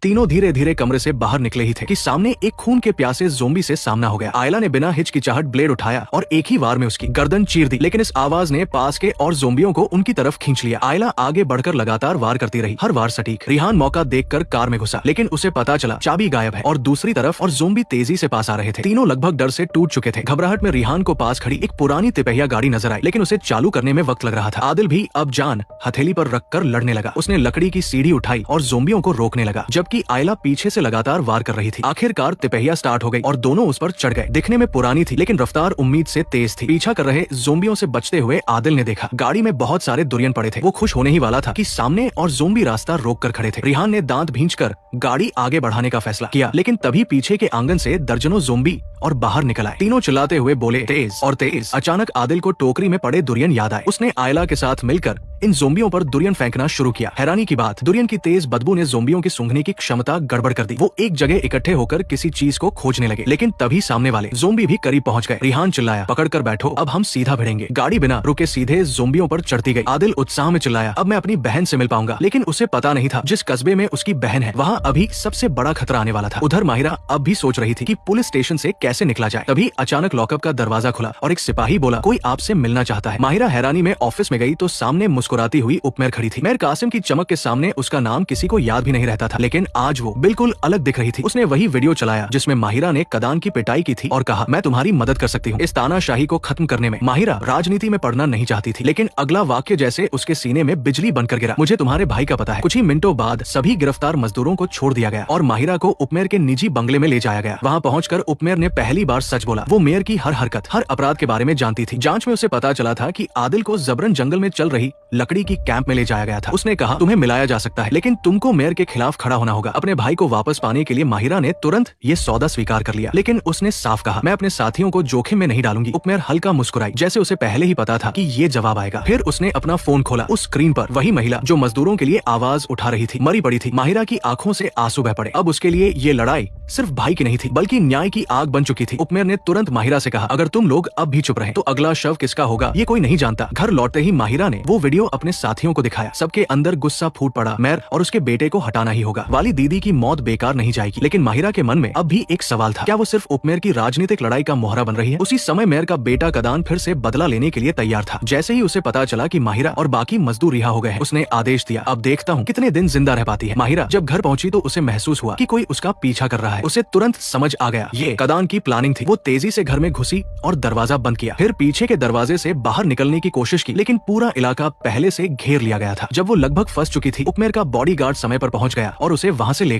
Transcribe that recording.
तीनों धीरे धीरे कमरे से बाहर निकले ही थे कि सामने एक खून के प्यासे ज़ोंबी से सामना हो गया। आयला ने बिना हिचकिचाहट ब्लेड उठाया और एक ही वार में उसकी गर्दन चीर दी, लेकिन इस आवाज ने पास के और ज़ोंबियों को उनकी तरफ खींच लिया। आयला आगे बढ़कर लगातार वार करती रही, हर वार सटीक। रिहान मौका देखकर कार में घुसा, लेकिन उसे पता चला चाबी गायब है और दूसरी तरफ और ज़ोंबी तेजी से पास आ रहे थे। तीनों लगभग डर से टूट चुके थे। घबराहट में रिहान को पास खड़ी एक पुरानी तिपहिया गाड़ी नजर आई, लेकिन उसे चालू करने में वक्त लग रहा था। आदिल भी अब जान हथेली पर रखकर लड़ने लगा। उसने लकड़ी की सीढ़ी उठाई और ज़ोंबियों को रोकने लगा, जबकि आयला पीछे से लगातार वार कर रही थी। आखिरकार तिपहिया स्टार्ट हो गई और दोनों उस पर चढ़ गए। दिखने में पुरानी थी, लेकिन रफ्तार उम्मीद से तेज थी। पीछा कर रहे ज़ोंबियों से बचते हुए आदिल ने देखा गाड़ी में बहुत सारे दुरियन पड़े थे। वो खुश होने ही वाला था कि सामने और ज़ोंबी रास्ता रोक कर खड़े थे। रिहान ने दांत भींचकर गाड़ी आगे बढ़ाने का फैसला किया, लेकिन तभी पीछे के आंगन से दर्जनों ज़ोंबी और बाहर निकल आए। तीनों चिल्लाते हुए बोले, तेज और तेज। अचानक आदिल को टोकरी में पड़े दुरियन याद आए। उसने आयला के साथ मिलकर इन ज़ोंबियों पर दुरियन फेंकना शुरू किया। हैरानी की बात, दुरियन की तेज बदबू ने ज़ोंबियों की सूंघने की क्षमता गड़बड़ कर दी। वो एक जगह इकट्ठे होकर किसी चीज को खोजने लगे, लेकिन तभी सामने वाले ज़ोंबी भी करीब पहुंच गए। रिहान चिल्लाया, पकड़ कर बैठो, अब हम सीधा भिड़ेंगे। गाड़ी बिना रुके सीधे ज़ोंबियों पर चढ़ती गई। आदिल उत्साह में चिल्लाया, अब मैं अपनी बहन से मिल पाऊंगा। लेकिन उसे पता नहीं था जिस कस्बे में उसकी बहन है वहाँ अभी सबसे बड़ा खतरा आने वाला था। उधर माहिरा अब भी सोच रही थी कि पुलिस स्टेशन से कैसे निकला जाए। तभी अचानक लॉकअप का दरवाजा खुला और एक सिपाही बोला, कोई आपसे मिलना चाहता है। माहिरा हैरानी में ऑफिस में गई तो सामने मुस्कुराती हुई उपमेर खड़ी थी। मेयर कासिम की चमक के सामने उसका नाम किसी को याद भी नहीं रहता था, लेकिन आज वो बिल्कुल अलग दिख रही थी। उसने वही वीडियो चलाया जिसमें माहिरा ने कदान की पिटाई की थी और कहा, मैं तुम्हारी मदद कर सकती हूँ इस तानाशाही को खत्म करने में। माहिरा राजनीति में पढ़ना नहीं चाहती थी, लेकिन अगला वाक्य जैसे उसके सीने में बिजली बनकर गिरा, मुझे तुम्हारे भाई का पता है। कुछ ही मिनटों बाद सभी गिरफ्तार मजदूरों को छोड़ दिया गया और माहिरा को उपमेयर के निजी बंगले में ले जाया गया। वहाँ पहुंचकर उपमेयर ने पहली बार सच बोला। वो मेयर की हर हरकत, हर अपराध के बारे में जानती थी। जांच में उसे पता चला था कि आदिल को जबरन जंगल में चल रही लकड़ी की कैंप में ले जाया गया था। उसने कहा, तुम्हें मिलाया जा सकता है, लेकिन तुमको मेयर के खिलाफ खड़ा होना होगा। अपने भाई को वापस पाने के लिए माहिरा ने तुरंत ये सौदा स्वीकार कर लिया, लेकिन उसने साफ कहा, मैं अपने साथियों को जोखिम में नहीं डालूंगी। उपमेयर हल्का मुस्कुराई, जैसे उसे पहले ही पता था कि ये जवाब आएगा। फिर उसने अपना फोन खोला। उस स्क्रीन पर वही महिला जो मजदूरों के लिए आवाज उठा रही थी मरी पड़ी थी। माहिरा की आंखों से आंसू बह पड़े। अब उसके लिए ये लड़ाई सिर्फ भाई की नहीं थी, बल्कि न्याय की आग बन चुकी थी। उपमेयर ने तुरंत माहिरा से कहा, अगर तुम लोग अब भी चुप रहे तो अगला शव किसका होगा ये कोई नहीं जानता। घर लौटते ही माहिरा ने वो वीडियो अपने साथियों को दिखाया। सबके अंदर गुस्सा फूट पड़ा। मेयर और उसके बेटे को हटाना ही होगा। वाली दीदी की मौत बेकार नहीं जाएगी। लेकिन माहिरा के मन में अब भी एक सवाल था, क्या वो सिर्फ उपमेयर की राजनीतिक लड़ाई का मोहरा बन रही है? उसी समय मेयर का बेटा कदान फिर से बदला लेने के लिए तैयार था। जैसे ही उसे पता चला कि माहिरा और बाकी मजदूर रिहा हो गए हैं, उसने आदेश दिया, अब देखता हूँ कितने दिन जिंदा रह पाती है। माहिरा जब घर पहुंची तो उसे महसूस हुआ कि कोई उसका पीछा कर रहा है। उसे तुरंत समझ आ गया ये कदान की प्लानिंग थी। वो तेजी से घर में घुसी और दरवाजा बंद किया। फिर पीछे के दरवाजे से बाहर निकलने की कोशिश की, लेकिन पूरा इलाका पहले से घेर लिया गया था। जब वो लगभग फंस चुकी थी, उपमेयर का बॉडीगार्ड समय पर पहुंच गया और उसे वहां से ले गया।